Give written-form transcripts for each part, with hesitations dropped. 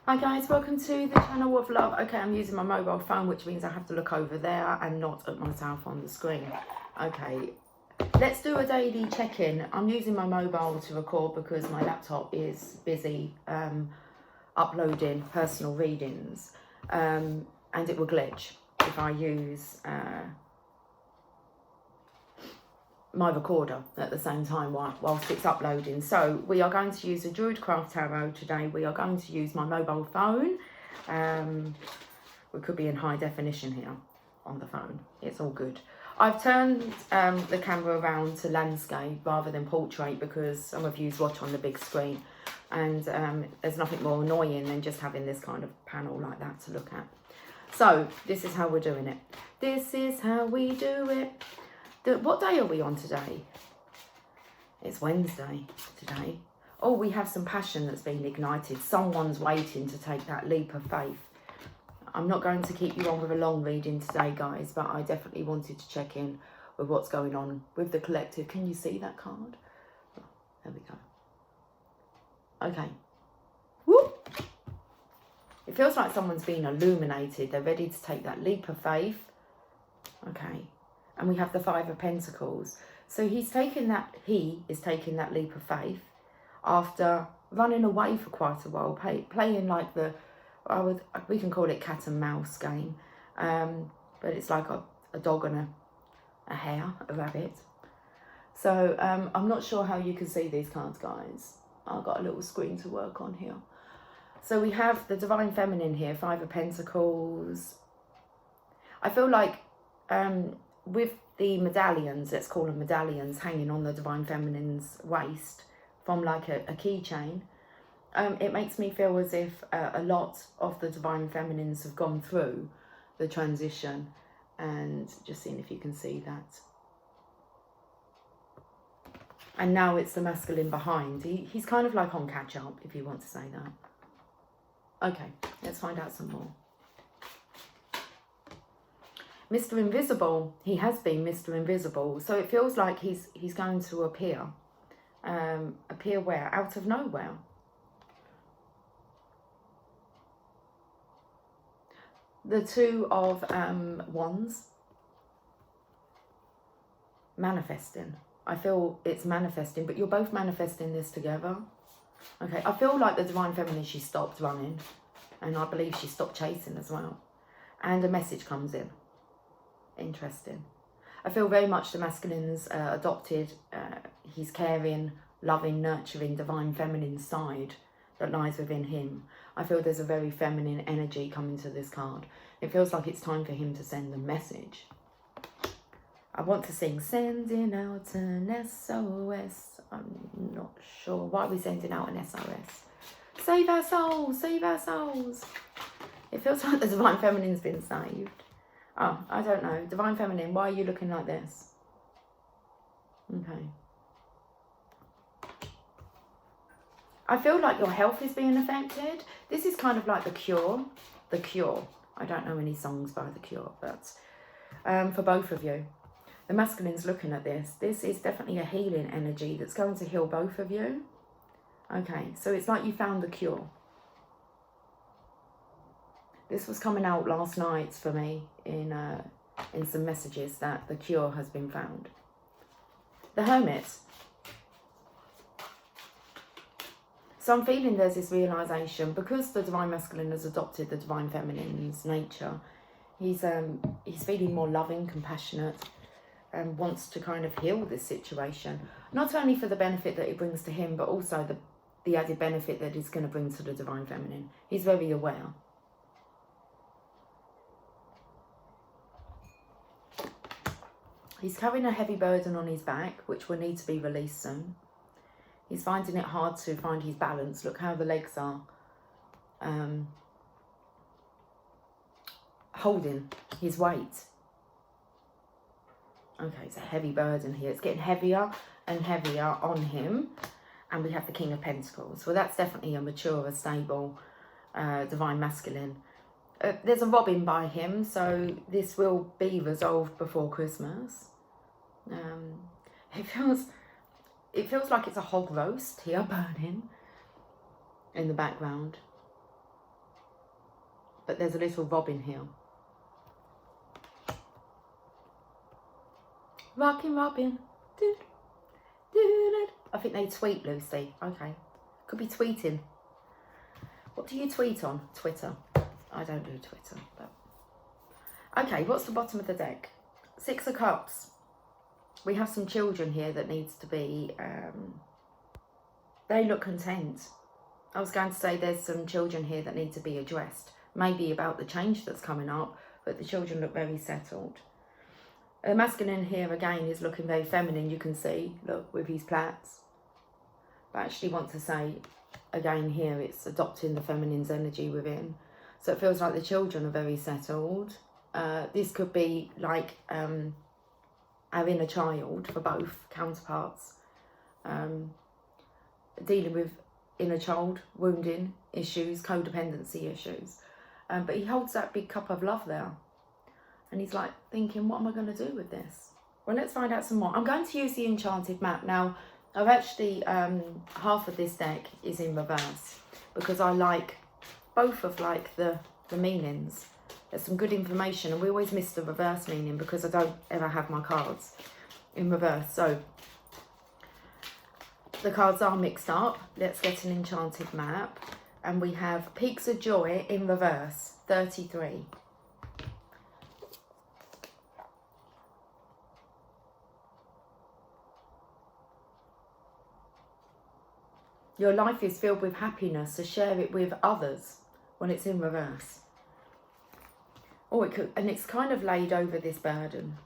Hi guys, welcome to the channel of love. Okay, I'm using my mobile phone, which means I have to look over there and not at myself on the screen. Okay, let's do a daily check-in. I'm using my mobile to record because my laptop is busy uploading personal readings, and it will glitch if I use my recorder at the same time whilst it's uploading. So we are going to use the Druidcraft Tarot today. We are going to use my mobile phone. We could be in high definition here on the phone. It's all good. I've turned the camera around to landscape rather than portrait because some of you watch on the big screen, and there's nothing more annoying than just having this kind of panel like that to look at. So this is how we're doing it. This is how we do it. What day are we on today? It's Wednesday today. Oh, we have some passion that's been ignited. Someone's waiting to take that leap of faith. I'm not going to keep you on with a long reading today, guys, but I definitely wanted to check in with what's going on with the collective. Can you see that card? Oh, there we go. Okay. Whoop. It feels like someone's been illuminated. They're ready to take that leap of faith. Okay. And we have the Five of Pentacles. So he is taking that leap of faith after running away for quite a while, playing like we can call it cat and mouse game. But it's like a dog and a hare, a rabbit. So I'm not sure how you can see these cards, guys. I've got a little screen to work on here. So we have the Divine Feminine here, Five of Pentacles. I feel like with the medallions, let's call them medallions, hanging on the Divine Feminine's waist from like a keychain, it makes me feel as if a lot of the Divine Feminines have gone through the transition, and just seeing if you can see that. And now it's the masculine behind. He's kind of like on catch up, if you want to say that. Okay, let's find out some more. Mr. Invisible, he has been Mr. Invisible, so it feels like he's going to appear. Appear where? Out of nowhere. The Two of Wands. Manifesting. I feel it's manifesting, but you're both manifesting this together. Okay, I feel like the Divine Feminine, she stopped running, and I believe she stopped chasing as well. And a message comes in. Interesting. I feel very much the masculine's adopted his caring, loving, nurturing, divine feminine side that lies within him. I feel there's a very feminine energy coming to this card. It feels like it's time for him to send a message. I want to sing sending out an SOS. I'm not sure. Why are we sending out an SOS? Save our souls, save our souls. It feels like the Divine Feminine's been saved. Oh, I don't know. Divine Feminine, why are you looking like this? Okay. I feel like your health is being affected. This is kind of like The Cure. The Cure. I don't know any songs by The Cure, but for both of you. The masculine's looking at this. This is definitely a healing energy that's going to heal both of you. Okay, so it's like you found the cure. This was coming out last night for me in some messages that the cure has been found. The Hermit. So I'm feeling there's this realisation, because the Divine Masculine has adopted the Divine Feminine's nature, he's feeling more loving, compassionate, and wants to kind of heal this situation. Not only for the benefit that it brings to him, but also the added benefit that it's going to bring to the Divine Feminine. He's very aware. He's carrying a heavy burden on his back, which will need to be released soon. He's finding it hard to find his balance. Look how the legs are holding his weight. Okay, it's a heavy burden here. It's getting heavier and heavier on him. And we have the King of Pentacles. Well, that's definitely a mature, a stable, Divine Masculine. There's a robin by him, so this will be resolved before Christmas. It feels like it's a hog roast here burning in the background. but there's a little robin here. Rockin' Robin. Do, do, do. I think they tweet, Lucy. Okay. Could be tweeting. What do you tweet on? Twitter. I don't do Twitter. But... Okay, what's the bottom of the deck? Six of Cups. We have some children here that needs to be... they look content. I was going to say there's some children here that need to be addressed. Maybe about the change that's coming up, but the children look very settled. The masculine here again is looking very feminine, you can see, look, with his plaits. But I actually want to say, again here, it's adopting the feminine's energy within. So it feels like the children are very settled. This could be like our inner child for both counterparts. Dealing with inner child, wounding issues, codependency issues. But he holds that big cup of love there. And he's like thinking, what am I going to do with this? Well, let's find out some more. I'm going to use the enchanted map. Now, I've actually, half of this deck is in reverse because I like both of like the meanings. There's some good information, and we always miss the reverse meaning because I don't ever have my cards in reverse. So the cards are mixed up. Let's get an enchanted map. And we have Peaks of Joy in reverse, 33. Your life is filled with happiness, so share it with others when it's in reverse. Oh, it could, and it's kind of laid over this burden.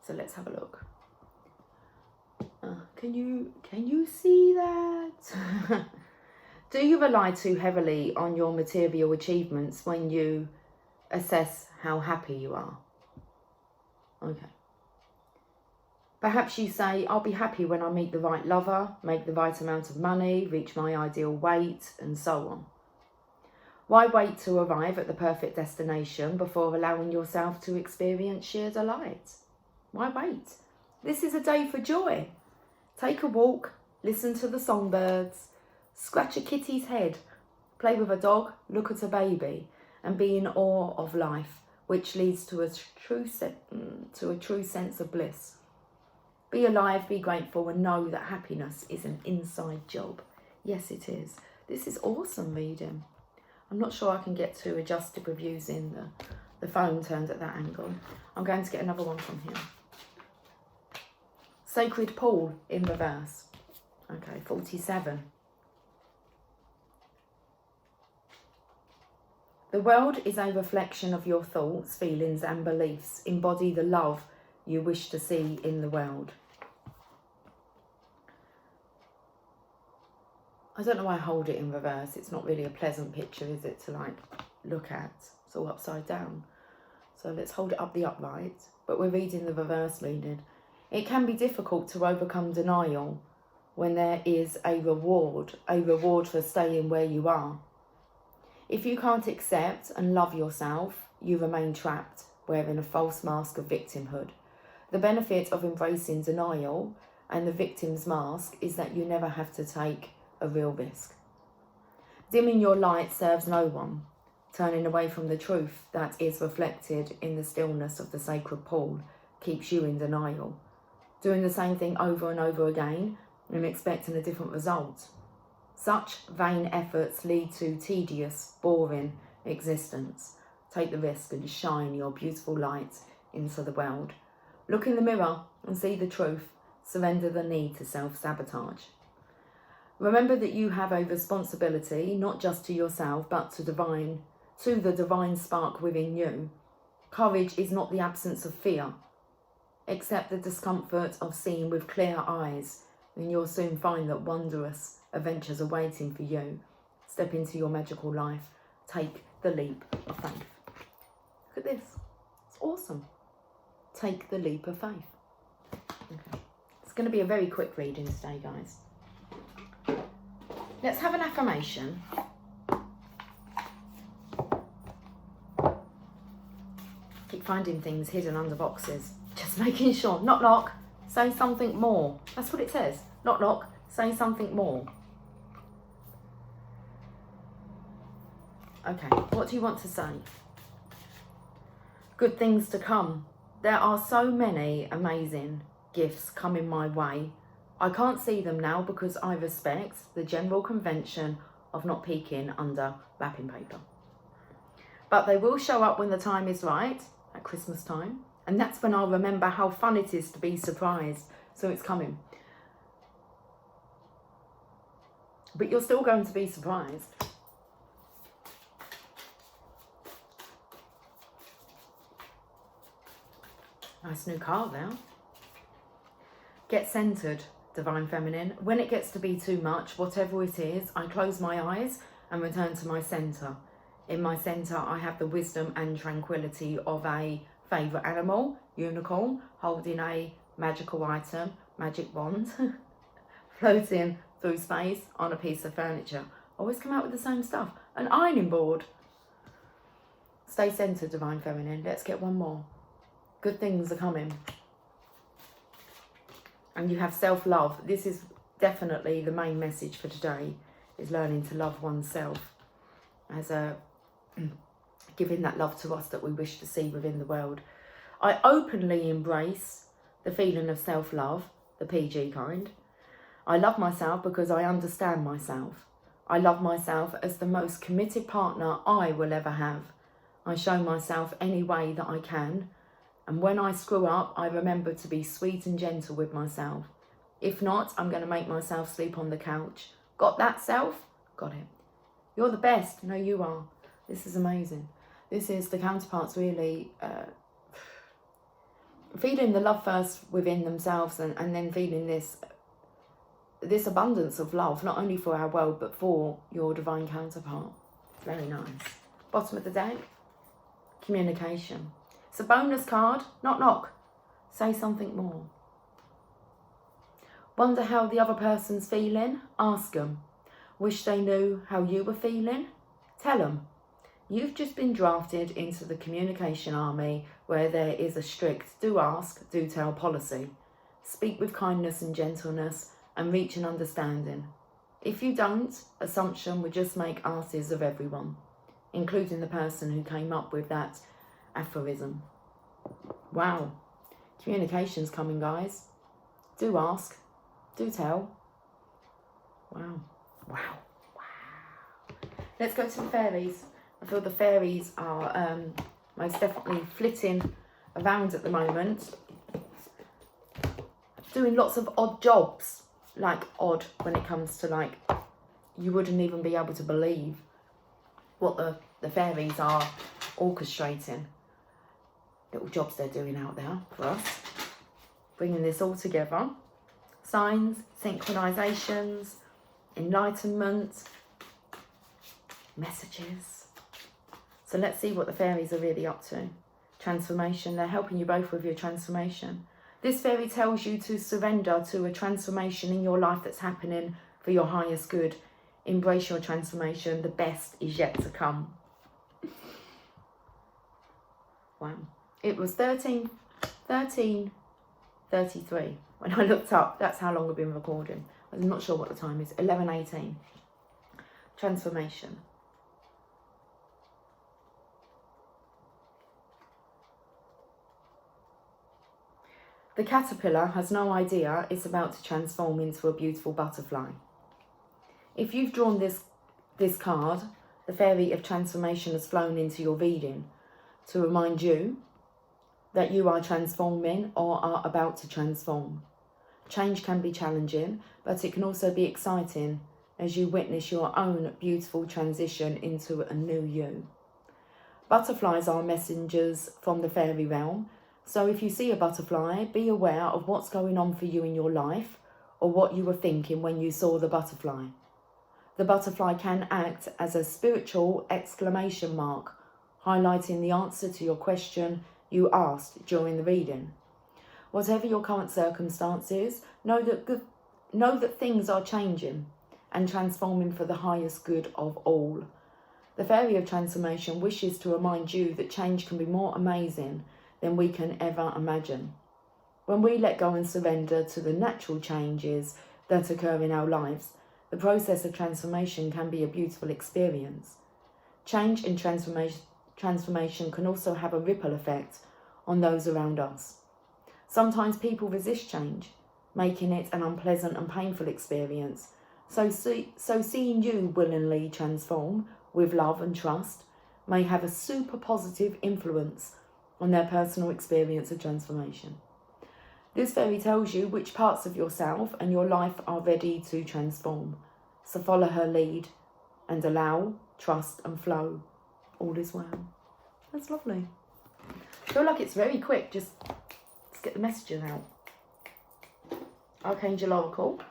So let's have a look. Can you see that? Do you rely too heavily on your material achievements when you assess how happy you are? Okay. Perhaps you say, I'll be happy when I meet the right lover, make the right amount of money, reach my ideal weight, and so on. Why wait to arrive at the perfect destination before allowing yourself to experience sheer delight? Why wait? This is a day for joy. Take a walk, listen to the songbirds, scratch a kitty's head, play with a dog, look at a baby, and be in awe of life, which leads to a true sense of bliss. Be alive, be grateful, and know that happiness is an inside job. Yes, it is. This is awesome reading. I'm not sure I can get to adjusted with using the phone turned at that angle. I'm going to get another one from here. Sacred Pool in reverse. Okay, 47. The world is a reflection of your thoughts, feelings, and beliefs. Embody the love you wish to see in the world. I don't know why I hold it in reverse. It's not really a pleasant picture, is it, to like look at? It's all upside down. So let's hold it up the upright. But we're reading the reverse meaning. It can be difficult to overcome denial when there is a reward for staying where you are. If you can't accept and love yourself, you remain trapped, wearing a false mask of victimhood. The benefit of embracing denial and the victim's mask is that you never have to take a real risk. Dimming your light serves no one. Turning away from the truth that is reflected in the stillness of the sacred pool keeps you in denial. Doing the same thing over and over again and expecting a different result. Such vain efforts lead to tedious, boring existence. Take the risk and shine your beautiful light into the world. Look in the mirror and see the truth. Surrender the need to self-sabotage. Remember that you have a responsibility, not just to yourself, but to the divine spark within you. Courage is not the absence of fear. Accept the discomfort of seeing with clear eyes, and you'll soon find that wondrous adventures are waiting for you. Step into your magical life. Take the leap of faith. Look at this. It's awesome. Take the leap of faith. Okay. It's going to be a very quick reading today, guys. Let's have an affirmation. Keep finding things hidden under boxes. Just making sure. Knock, knock. Say something more. That's what it says. Knock, knock. Say something more. Okay, what do you want to say? Good things to come. There are so many amazing gifts coming my way. I can't see them now because I respect the general convention of not peeking under wrapping paper. But they will show up when the time is right, at Christmas time. And that's when I'll remember how fun it is to be surprised. So it's coming. But you're still going to be surprised. Nice new card there. Get centered, Divine Feminine. When it gets to be too much, whatever it is, I close my eyes and return to my center. In my center, I have the wisdom and tranquility of a favourite animal, unicorn, holding a magical item, magic wand, floating through space on a piece of furniture. Always come out with the same stuff. An ironing board. Stay centered, Divine Feminine. Let's get one more. Good things are coming. And you have self-love. This is definitely the main message for today, is learning to love oneself as a giving that love to us that we wish to see within the world. I openly embrace the feeling of self-love, the PG kind. I love myself because I understand myself. I love myself as the most committed partner I will ever have. I show myself any way that I can. And when I screw up, I remember to be sweet and gentle with myself. If not, I'm going to make myself sleep on the couch. Got that, self? Got it. You're the best. No, you are. This is amazing. This is the counterparts really feeling the love first within themselves and then feeling this abundance of love, not only for our world, but for your divine counterpart. Very nice. Bottom of the deck, communication. It's a bonus card. Knock, knock. Say something more. Wonder how the other person's feeling? Ask them. Wish they knew how you were feeling? Tell them. You've just been drafted into the communication army where there is a strict do ask, do tell policy. Speak with kindness and gentleness and reach an understanding. If you don't, assumption would just make asses of everyone, including the person who came up with that aphorism. Wow. Communication's coming, guys. Do ask, do tell. Wow. Wow. Wow. Let's go to the fairies. I feel the fairies are most definitely flitting around at the moment, doing lots of odd jobs. Like odd when it comes to, like, you wouldn't even be able to believe what the fairies are orchestrating. Little jobs they're doing out there for us. Bringing this all together. Signs, synchronizations, enlightenment, messages. So let's see what the fairies are really up to. Transformation. They're helping you both with your transformation. This fairy tells you to surrender to a transformation in your life that's happening for your highest good. Embrace your transformation. The best is yet to come. Wow. It was 13:33 when I looked up. That's how long I've been recording. I'm not sure what the time is. 11:18. Transformation. The caterpillar has no idea it's about to transform into a beautiful butterfly. If you've drawn this card, the fairy of transformation has flown into your reading to remind you that you are transforming or are about to transform. Change can be challenging, but it can also be exciting as you witness your own beautiful transition into a new you. Butterflies are messengers from the fairy realm. So if you see a butterfly, be aware of what's going on for you in your life or what you were thinking when you saw the butterfly. The butterfly can act as a spiritual exclamation mark, highlighting the answer to your question you asked during the reading. Whatever your current circumstances, know that things are changing and transforming for the highest good of all. The fairy of transformation wishes to remind you that change can be more amazing than we can ever imagine. When we let go and surrender to the natural changes that occur in our lives, the process of transformation can be a beautiful experience. Change and transformation can also have a ripple effect on those around us. Sometimes people resist change, making it an unpleasant and painful experience. So seeing you willingly transform with love and trust may have a super positive influence on their personal experience of transformation. This fairy tells you which parts of yourself and your life are ready to transform. So follow her lead and allow, trust and flow. All is well. That's lovely. I feel like it's very quick. Just let's get the messages out. Archangel Oracle.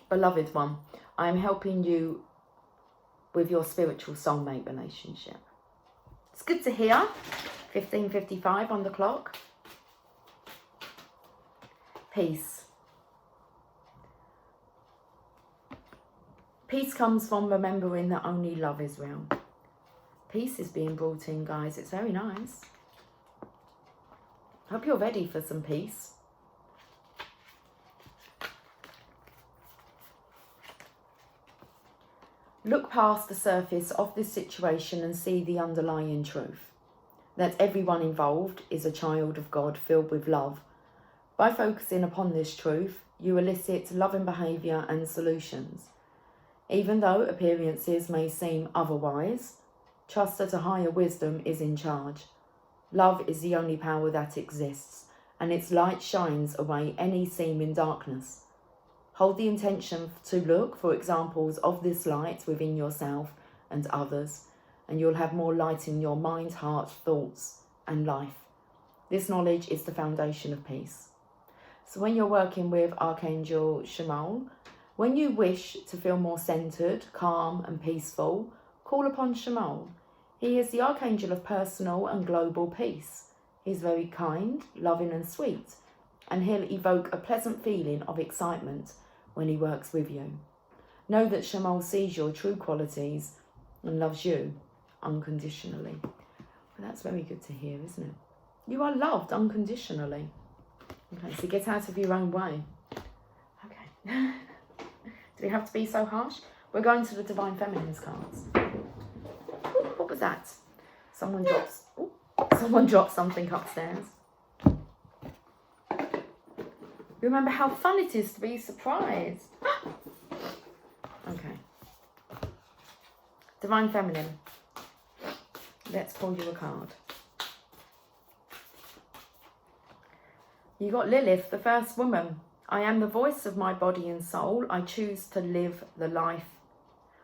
Beloved one, I am helping you with your spiritual soulmate relationship. It's good to hear. 15:55 on the clock. Peace. Peace comes from remembering that only love is real. Peace is being brought in, guys. It's very nice. Hope you're ready for some peace. Look past the surface of this situation and see the underlying truth. That everyone involved is a child of God filled with love. By focusing upon this truth, you elicit loving behaviour and solutions. Even though appearances may seem otherwise, trust that a higher wisdom is in charge. Love is the only power that exists, and its light shines away any seeming darkness. Hold the intention to look for examples of this light within yourself and others, and you'll have more light in your mind, heart, thoughts, and life. This knowledge is the foundation of peace. So when you're working with Archangel Shamal, when you wish to feel more centered, calm, and peaceful, call upon Shamal. He is the Archangel of personal and global peace. He's very kind, loving, and sweet, and he'll evoke a pleasant feeling of excitement when he works with you. Know that Shamal sees your true qualities and loves you unconditionally. Well, that's very good to hear, isn't it? You are loved unconditionally. Okay, so get out of your own way. Okay. Do we have to be so harsh? We're going to the Divine Feminine's cards. Ooh, what was that? Someone dropped something upstairs. Remember how fun it is to be surprised. Okay. Divine Feminine. Let's pull you a card. You got Lilith, the first woman. I am the voice of my body and soul. I choose to live the life.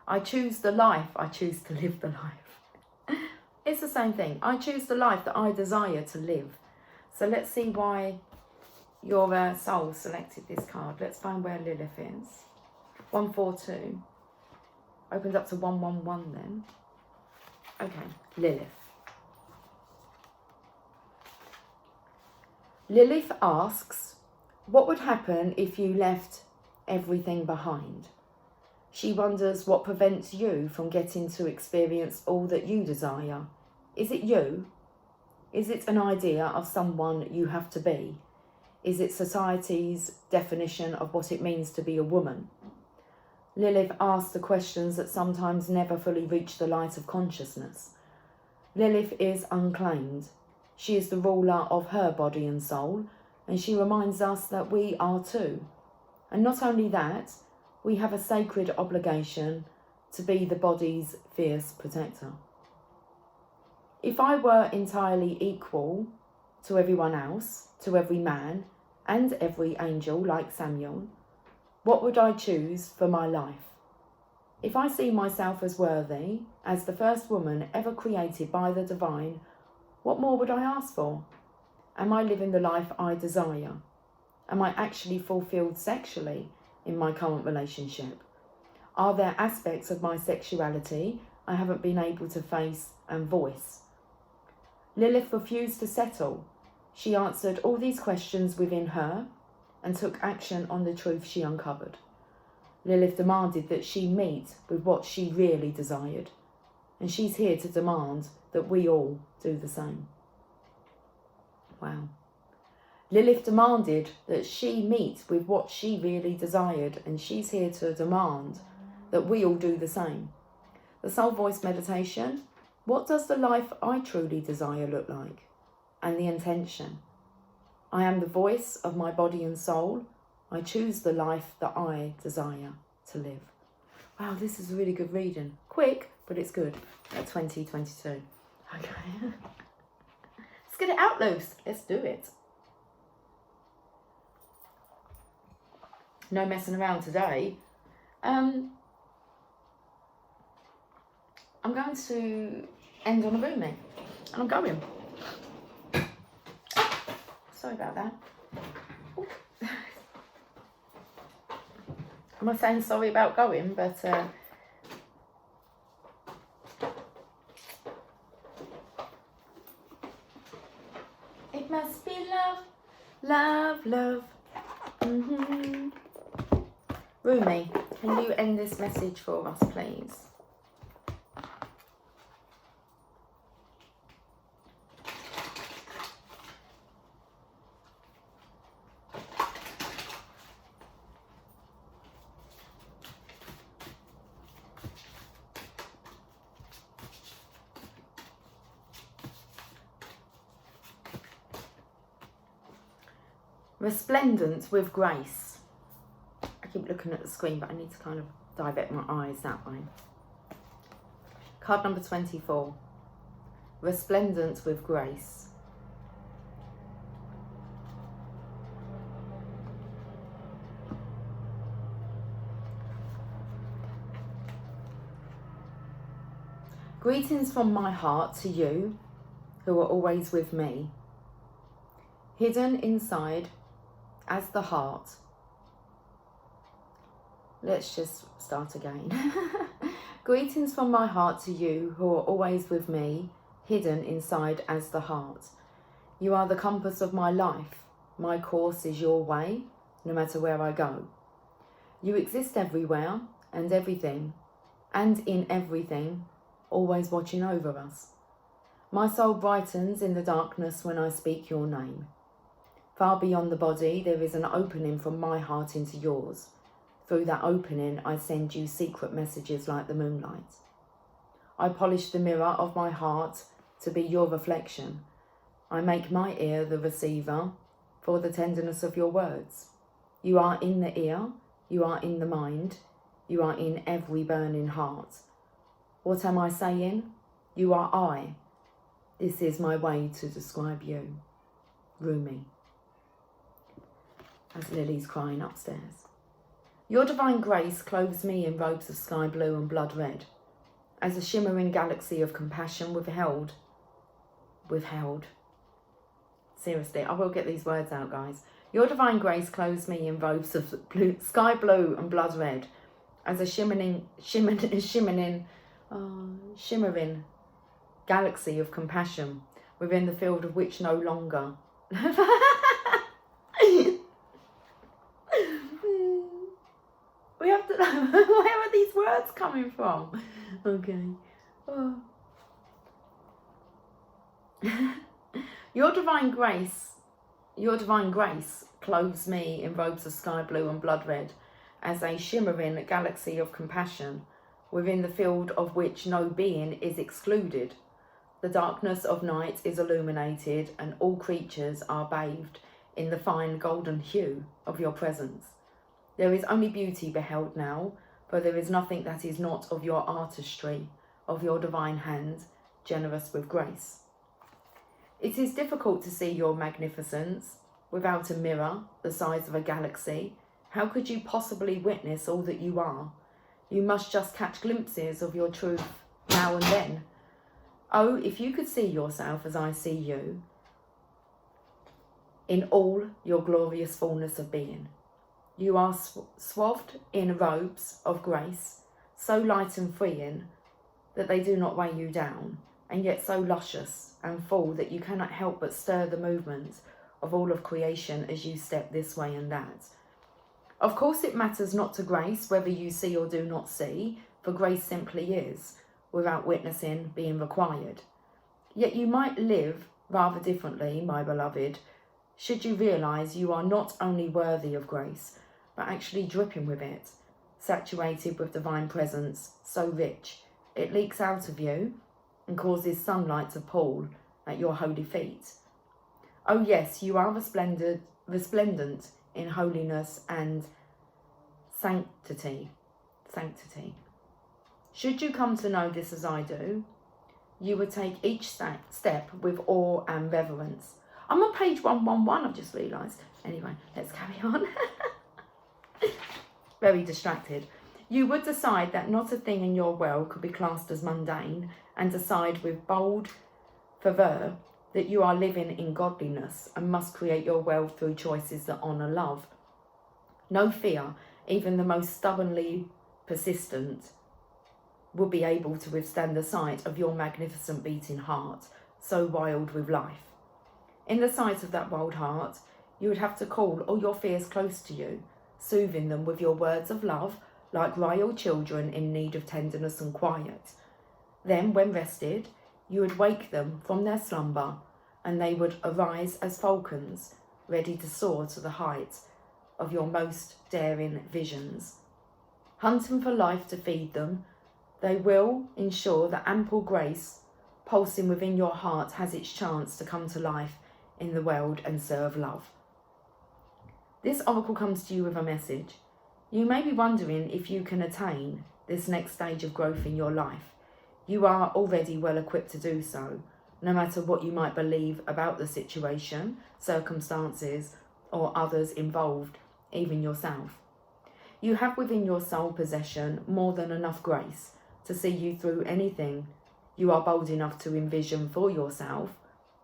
I choose the life. I choose to live the life. It's the same thing. I choose the life that I desire to live. So let's see why your soul selected this card. Let's find where Lilith is. 142. Opens up to 111 then. Okay, Lilith. Lilith asks, what would happen if you left everything behind? She wonders what prevents you from getting to experience all that you desire. Is it you? Is it an idea of someone you have to be? Is it society's definition of what it means to be a woman? Lilith asks the questions that sometimes never fully reach the light of consciousness. Lilith is unclaimed. She is the ruler of her body and soul, and she reminds us that we are too. And not only that, we have a sacred obligation to be the body's fierce protector. If I were entirely equal to everyone else, to every man and every angel like Samuel, what would I choose for my life? If I see myself as worthy, as the first woman ever created by the divine, what more would I ask for? Am I living the life I desire? Am I actually fulfilled sexually in my current relationship? Are there aspects of my sexuality I haven't been able to face and voice? Lilith refused to settle. She answered all these questions within her and took action on the truth she uncovered. Lilith demanded that she meet with what she really desired, and she's here to demand that we all do the same. Wow. Lilith demanded that she meet with what she really desired, and she's here to demand that we all do the same. The soul voice meditation, what does the life I truly desire look like? And the intention. I am the voice of my body and soul. I choose the life that I desire to live. Wow, this is a really good reading. Quick, but it's good at 2022. Okay. Let's get it out loose. Let's do it. No messing around today. I'm going to end on a booming. And I'm going. Sorry about that. Ooh. Am I saying sorry about going? But it must be love, love, love. Rumi, can you end this message for us, please? Resplendent with grace. I keep looking at the screen, but I need to kind of divert my eyes that way. Card number 24. Resplendent with grace. Greetings from my heart to you, who are always with me. Hidden inside as the heart. Let's just start again. Greetings from my heart to you who are always with me, hidden inside as the heart. You are the compass of my life. My course is your way, no matter where I go. You exist everywhere and everything, and in everything, always watching over us. My soul brightens in the darkness when I speak your name. Far beyond the body, there is an opening from my heart into yours. Through that opening, I send you secret messages like the moonlight. I polish the mirror of my heart to be your reflection. I make my ear the receiver for the tenderness of your words. You are in the ear, you are in the mind, you are in every burning heart. What am I saying? You are I. This is my way to describe you. Rumi. As Lily's crying upstairs. Your divine grace clothes me in robes of sky blue and blood red, as a shimmering galaxy of compassion withheld. Seriously, I will get these words out, guys. Your divine grace clothes me in robes of sky blue and blood red, as a shimmering galaxy of compassion, within the field of which no longer. We have to know, where are these words coming from? Okay. Oh. Your divine grace clothes me in robes of sky blue and blood red, as a shimmering galaxy of compassion, within the field of which no being is excluded. The darkness of night is illuminated, and all creatures are bathed in the fine golden hue of your presence. There is only beauty beheld now, for there is nothing that is not of your artistry, of your divine hand, generous with grace. It is difficult to see your magnificence without a mirror the size of a galaxy. How could you possibly witness all that you are? You must just catch glimpses of your truth now and then. Oh, if you could see yourself as I see you, in all your glorious fullness of being. You are swathed in robes of grace, so light and freeing that they do not weigh you down, and yet so luscious and full that you cannot help but stir the movement of all of creation as you step this way and that. Of course it matters not to grace whether you see or do not see, for grace simply is, without witnessing being required. Yet you might live rather differently, my beloved, should you realise you are not only worthy of grace, but actually dripping with it, saturated with divine presence, so rich, it leaks out of you and causes sunlight to pool at your holy feet. Oh yes, you are resplendent in holiness and sanctity. Should you come to know this as I do, you would take each step with awe and reverence. I'm on page 111, I've just realised. Anyway, let's carry on. Very distracted. You would decide that not a thing in your world could be classed as mundane, and decide with bold fervour that you are living in godliness and must create your world through choices that honour love. No fear, even the most stubbornly persistent, would be able to withstand the sight of your magnificent beating heart, so wild with life. In the sight of that wild heart, you would have to call all your fears close to you, soothing them with your words of love, like royal children in need of tenderness and quiet. Then, when rested, you would wake them from their slumber, and they would arise as falcons, ready to soar to the height of your most daring visions. Hunting for life to feed them, they will ensure that ample grace pulsing within your heart has its chance to come to life in the world and serve love. This oracle comes to you with a message. You may be wondering if you can attain this next stage of growth in your life. You are already well equipped to do so, no matter what you might believe about the situation, circumstances, or others involved, even yourself. You have within your soul possession more than enough grace to see you through anything you are bold enough to envision for yourself,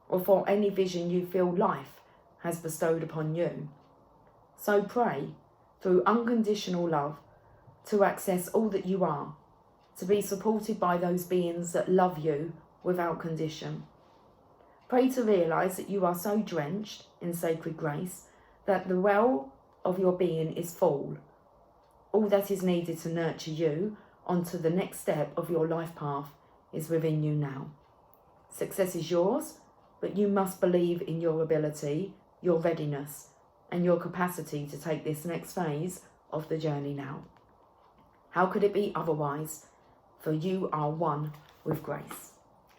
or for any vision you feel life has bestowed upon you. So pray, through unconditional love, to access all that you are, to be supported by those beings that love you without condition. Pray to realise that you are so drenched in sacred grace that the well of your being is full. All that is needed to nurture you onto the next step of your life path is within you now. Success is yours, but you must believe in your ability, your readiness, and your capacity to take this next phase of the journey now. How could it be otherwise? For you are one with grace.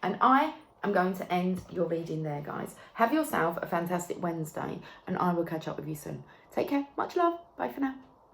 And I am going to end your reading there, guys. Have yourself a fantastic Wednesday, and I will catch up with you soon. Take care. Much love. Bye for now.